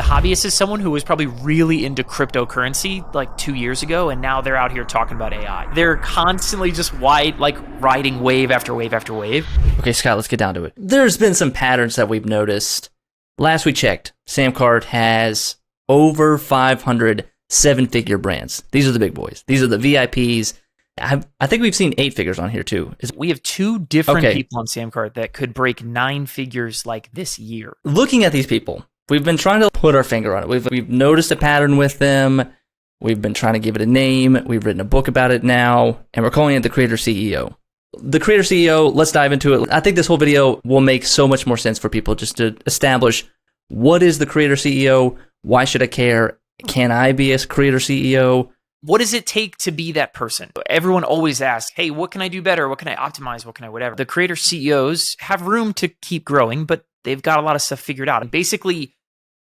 The Hobbyist is someone who was probably really into cryptocurrency like 2 years ago, and now they're out here talking about AI. They're constantly just riding wave after wave after wave. Okay, Scott, let's get down to it. There's been some patterns that we've noticed. Last we checked, SamCart has over 500 seven-figure brands. These are the big boys. These are the VIPs. I think we've seen 8 figures on here too. We have 2 different people on SamCart that could break 9 figures like this year. Looking at these people, we've been trying to put our finger on it. We've noticed a pattern with them. We've been trying to give it a name. We've written a book about it now, and we're calling it the Creator CEO. The Creator CEO, let's dive into it. I think this whole video will make so much more sense for people just to establish what is the Creator CEO? Why should I care? Can I be a Creator CEO? What does it take to be that person? Everyone always asks, hey, what can I do better? What can I optimize? What can I whatever? The Creator CEOs have room to keep growing, but they've got a lot of stuff figured out. And basically,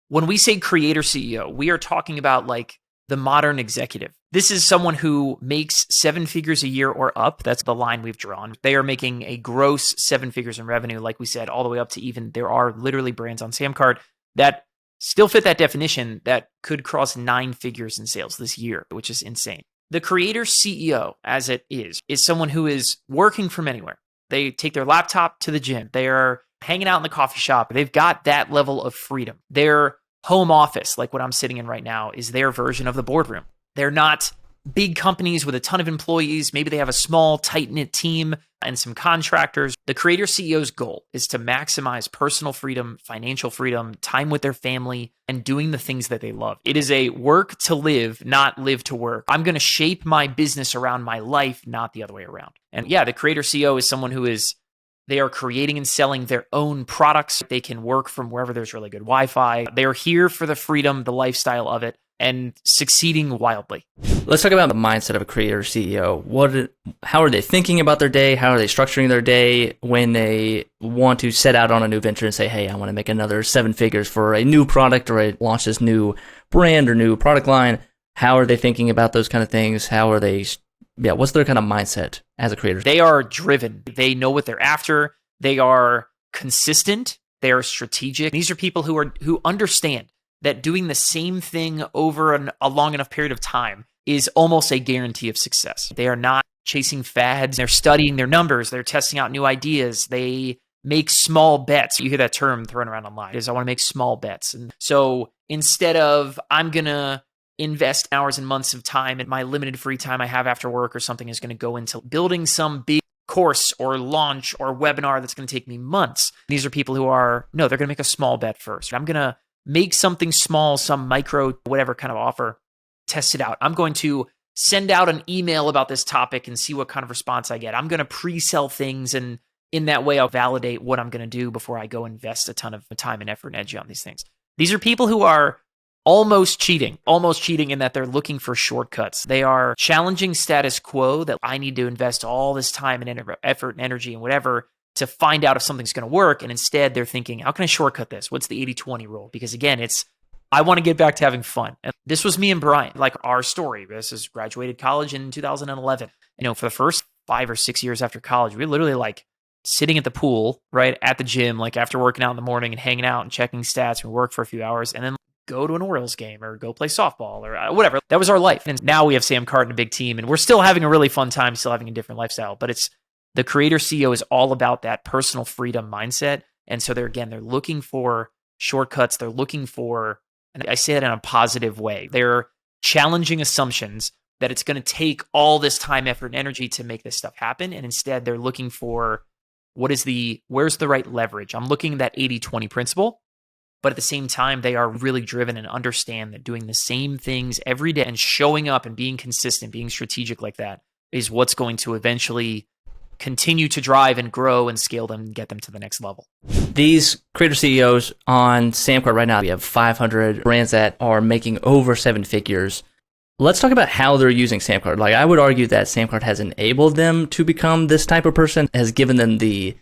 when we say Creator CEO, we are talking about like the modern executive. This is someone who makes 7 figures a year or up. That's the line we've drawn. They are making a gross 7 figures in revenue, like we said, all the way up to even there are literally brands on SamCart that still fit that definition that could cross 9 figures in sales this year, which is insane. The Creator CEO, as it is someone who is working from anywhere. They take their laptop to the gym. They are hanging out in the coffee shop. They've got that level of freedom. Their home office, like what I'm sitting in right now, is their version of the boardroom. They're not big companies with a ton of employees. Maybe they have a small, tight-knit team and some contractors. The Creator CEO's goal is to maximize personal freedom, financial freedom, time with their family, and doing the things that they love. It is a work to live, not live to work. I'm going to shape my business around my life, not the other way around. And yeah, the Creator CEO is someone who they are creating and selling their own products. They can work from wherever there's really good Wi-Fi. They're here for the freedom, the lifestyle of it, and succeeding wildly. Let's talk about the mindset of a Creator CEO. How are they thinking about their day? How are they structuring their day when they want to set out on a new venture and say, hey, I want to make another 7 figures for a new product, or I launch this new brand or new product line? How are they thinking about those kind of things? What's their kind of mindset as a creator? They are driven. They know what they're after. They are consistent. They are strategic. These are people who understand that doing the same thing over a long enough period of time is almost a guarantee of success. They are not chasing fads. They're studying their numbers. They're testing out new ideas. They make small bets. You hear that term thrown around online, is I want to make small bets. And so instead of I'm going to invest hours and months of time and my limited free time I have after work or something is going to go into building some big course or launch or webinar that's going to take me months. These are people they're going to make a small bet first. I'm going to make something small, some micro, whatever kind of offer, test it out. I'm going to send out an email about this topic and see what kind of response I get. I'm going to pre-sell things, and in that way, I'll validate what I'm going to do before I go invest a ton of time and effort and energy on these things. These are people who are almost cheating in that they're looking for shortcuts. They are challenging status quo that I need to invest all this time and effort and energy and whatever to find out if something's going to work. And instead they're thinking, how can I shortcut this? What's the 80-20 rule? Because again, I want to get back to having fun. And this was me and Brian, like our story. This is graduated college in 2011. For the first 5 or 6 years after college, we were literally like sitting at the pool, right at the gym, like after working out in the morning and hanging out and checking stats. We work for a few hours and then go to an Orioles game or go play softball or whatever. That was our life. And now we have SamCart and a big team, and we're still having a really fun time, still having a different lifestyle. But the Creator CEO is all about that personal freedom mindset. And so they're looking for shortcuts. They're looking for, and I say that in a positive way, they're challenging assumptions that it's going to take all this time, effort, and energy to make this stuff happen. And instead they're looking for where's the right leverage? I'm looking at that 80-20 principle. But at the same time, they are really driven and understand that doing the same things every day and showing up and being consistent, being strategic like that is what's going to eventually continue to drive and grow and scale them and get them to the next level. These Creator CEOs on SamCart right now, we have 500 brands that are making over 7 figures. Let's talk about how they're using SamCart. Like, I would argue that SamCart has enabled them to become this type of person, has given them the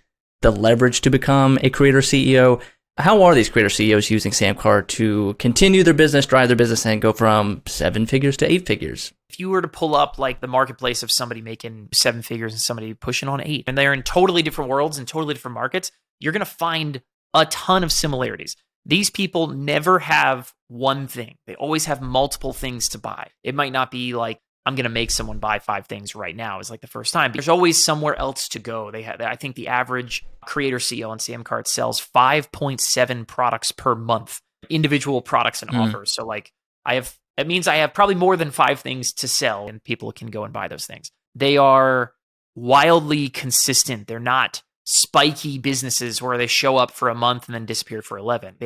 leverage to become a Creator CEO. How are these Creator CEOs using SamCart to continue their business, drive their business, and go from 7 figures to 8 figures? If you were to pull up like the marketplace of somebody making 7 figures and somebody pushing on 8, and they're in totally different worlds and totally different markets, you're going to find a ton of similarities. These people never have one thing. They always have multiple things to buy. It might not be like, I'm going to make someone buy 5 things right now is like the first time. There's always somewhere else to go. I think the average creator CEO on SamCart sells 5.7 products per month, individual products and offers. So like it means I have probably more than 5 things to sell and people can go and buy those things. They are wildly consistent. They're not spiky businesses where they show up for a month and then disappear for 11.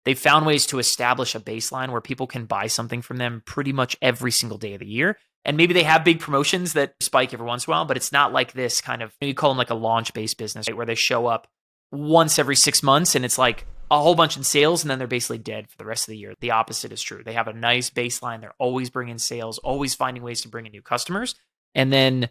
They've found ways to establish a baseline where people can buy something from them pretty much every single day of the year. And maybe they have big promotions that spike every once in a while, but it's not like this kind of, you call them like a launch-based business, right, where they show up once every 6 months and it's like a whole bunch in sales and then they're basically dead for the rest of the year. The opposite is true. They have a nice baseline. They're always bringing sales, always finding ways to bring in new customers, and then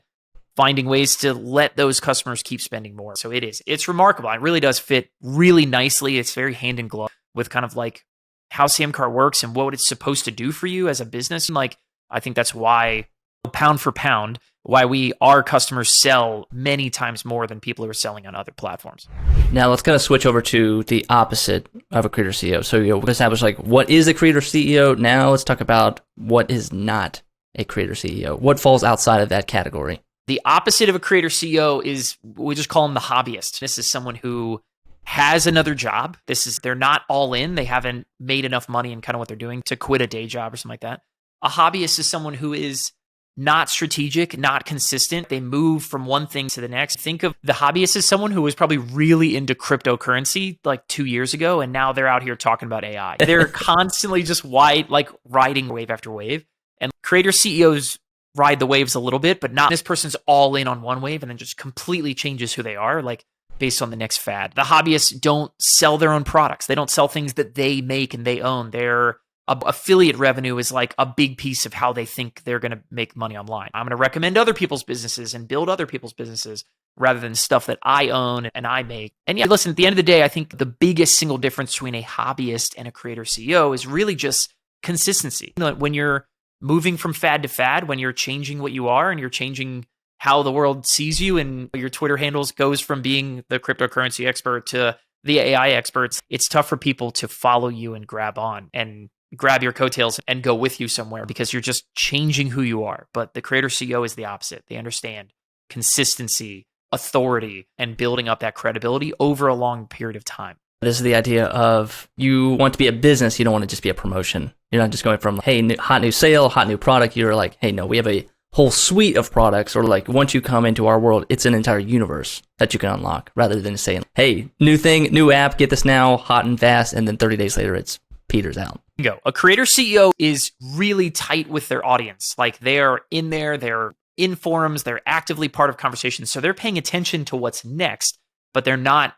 finding ways to let those customers keep spending more. So it's remarkable. It really does fit really nicely. It's very hand in glove with kind of like how SamCart works and what it's supposed to do for you as a business. And like, I think that's why, pound for pound, why our customers sell many times more than people who are selling on other platforms. Now let's kind of switch over to the opposite of a creator CEO. So we established like what is a creator CEO. Now let's talk about what is not a creator CEO. What falls outside of that category? The opposite of a creator CEO is, we just call them the hobbyist. This is someone who has another job. They're not all in. They haven't made enough money in kind of what they're doing to quit a day job or something like that. A hobbyist is someone who is not strategic, not consistent. They move from one thing to the next. Think of the hobbyist as someone who was probably really into cryptocurrency like 2 years ago, and now they're out here talking about AI. They're constantly just riding wave after wave. And creator CEOs ride the waves a little bit, but not this person's all in on one wave and then just completely changes who they are, like based on the next fad. The hobbyists don't sell their own products. They don't sell things that they make and they own. Their affiliate revenue is like a big piece of how they think they're going to make money online. I'm going to recommend other people's businesses and build other people's businesses rather than stuff that I own and I make. And yeah, listen, at the end of the day, I think the biggest single difference between a hobbyist and a creator CEO is really just consistency. When you're moving from fad to fad, when you're changing what you are and you're changing how the world sees you, and your Twitter handles goes from being the cryptocurrency expert to the AI experts, it's tough for people to follow you and grab on and grab your coattails and go with you somewhere because you're just changing who you are. But the creator CEO is the opposite. They understand consistency, authority, and building up that credibility over a long period of time. This is the idea of you want to be a business, you don't want to just be a promotion. You're not just going from, hey, hot new sale, hot new product. You're like, hey, no, we have a whole suite of products, or like once you come into our world, it's an entire universe that you can unlock, rather than saying, hey, new thing, new app, get this now, hot and fast, and then 30 days later it's peters out. Go. A creator CEO is really tight with their audience. Like they're in there, they're in forums, they're actively part of conversations. So they're paying attention to what's next, but they're not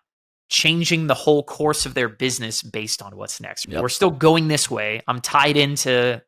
changing the whole course of their business based on what's next. Yep. We're still going this way. I'm tied into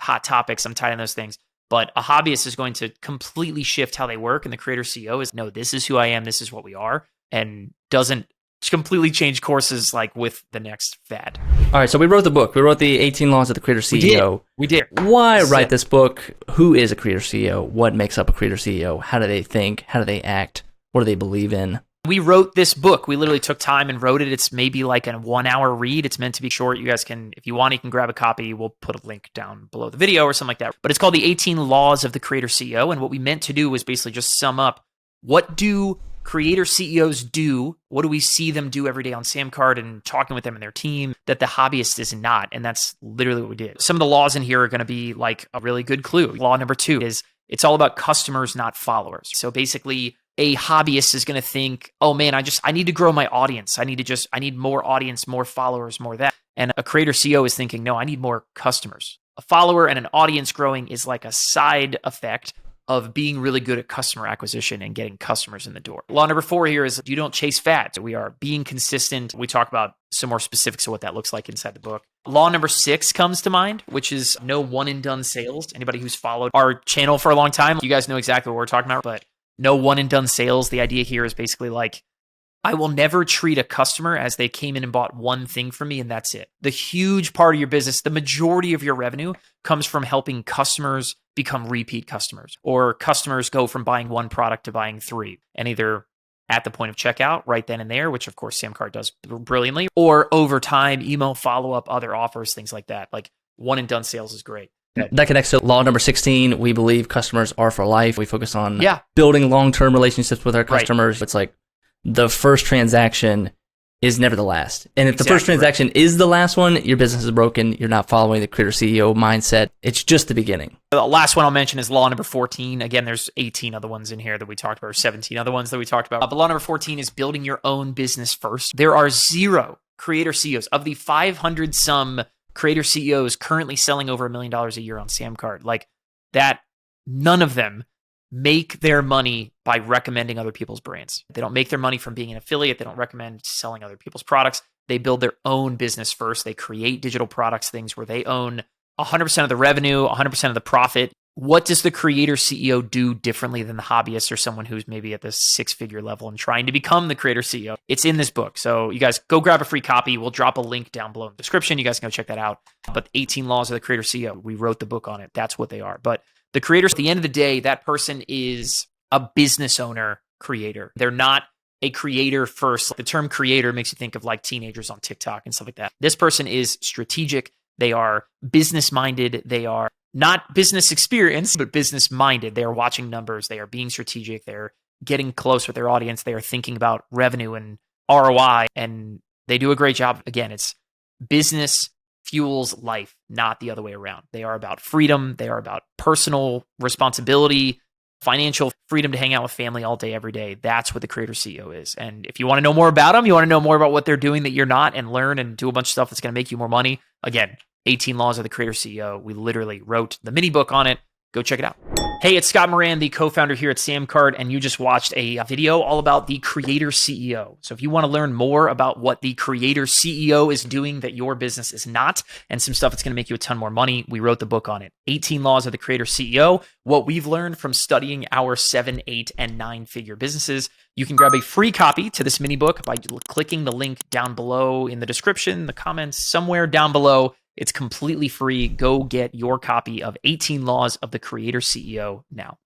hot topics. I'm tied in those things. But a hobbyist is going to completely shift how they work. And the creator CEO is, no, this is who I am. This is what we are. And doesn't completely change courses like with the next fad. All right. So we wrote the book. We wrote the 18 Laws of the Creator CEO. We did. Why write this book? Who is a creator CEO? What makes up a creator CEO? How do they think? How do they act? What do they believe in? We wrote this book. We literally took time and wrote it. It's maybe like a 1-hour read. It's meant to be short. You guys can, if you want, you can grab a copy. We'll put a link down below the video or something like that. But it's called The 18 Laws of the Creator CEO. And what we meant to do was basically just sum up, what do creator CEOs do? What do we see them do every day on SamCart and talking with them and their team that the hobbyist is not? And that's literally what we did. Some of the laws in here are going to be like a really good clue. Law number 2 is it's all about customers, not followers. So basically, a hobbyist is going to think, oh man, I need to grow my audience. I need more audience, more followers, more that. And a creator CEO is thinking, no, I need more customers. A follower and an audience growing is like a side effect of being really good at customer acquisition and getting customers in the door. Law number 4 here is you don't chase fads. We are being consistent. We talk about some more specifics of what that looks like inside the book. Law number 6 comes to mind, which is no one and done sales. Anybody who's followed our channel for a long time, you guys know exactly what we're talking about, but no one and done sales. The idea here is basically like, I will never treat a customer as they came in and bought one thing from me and that's it. The huge part of your business, the majority of your revenue comes from helping customers become repeat customers, or customers go from buying one product to buying 3 and either at the point of checkout right then and there, which of course SamCart does brilliantly, or over time, email follow-up, other offers, things like that. Like one and done sales is great. That connects to law number 16. We believe customers are for life. We focus on building long-term relationships with our customers. Right. It's like the first transaction is never the last. And if the first transaction is the last one, your business is broken. You're not following the Creator CEO mindset. It's just the beginning. The last one I'll mention is law number 14. Again, there's 18 other ones in here that we talked about, or 17 other ones that we talked about. But law number 14 is building your own business first. There are 0 Creator CEOs. Of the 500 some Creator CEOs currently selling over $1 million a year on SamCart, like that, none of them make their money by recommending other people's brands. They don't make their money from being an affiliate. They don't recommend selling other people's products. They build their own business first. They create digital products, things where they own 100% of the revenue, 100% of the profit. What does the Creator CEO do differently than the hobbyist or someone who's maybe at the 6-figure level and trying to become the Creator CEO? It's in this book. So you guys go grab a free copy. We'll drop a link down below in the description. You guys can go check that out. But 18 Laws of the Creator CEO, we wrote the book on it. That's what they are. But the creators, at the end of the day, that person is a business owner creator. They're not a creator first. The term creator makes you think of like teenagers on TikTok and stuff like that. This person is strategic. They are business minded. They are not business experienced, but business minded. They are watching numbers. They are being strategic. They're getting close with their audience. They are thinking about revenue and ROI, and they do a great job. Again, it's business fuels life, not the other way around. They are about freedom. They are about personal responsibility, financial freedom to hang out with family all day, every day. That's what the Creator CEO is. And if you want to know more about them, you want to know more about what they're doing that you're not, and learn and do a bunch of stuff that's going to make you more money. Again, 18 Laws of the Creator CEO. We literally wrote the mini book on it. Go check it out. Hey, it's Scott Moran, the co-founder here at SamCart, and you just watched a video all about the Creator CEO. So if you want to learn more about what the Creator CEO is doing that your business is not, and some stuff that's going to make you a ton more money, we wrote the book on it. 18 Laws of the Creator CEO, what we've learned from studying our 7, 8, and 9-figure businesses. You can grab a free copy to this mini book by clicking the link down below in the description, the comments, somewhere down below. It's completely free. Go get your copy of 18 Laws of the Creator CEO now.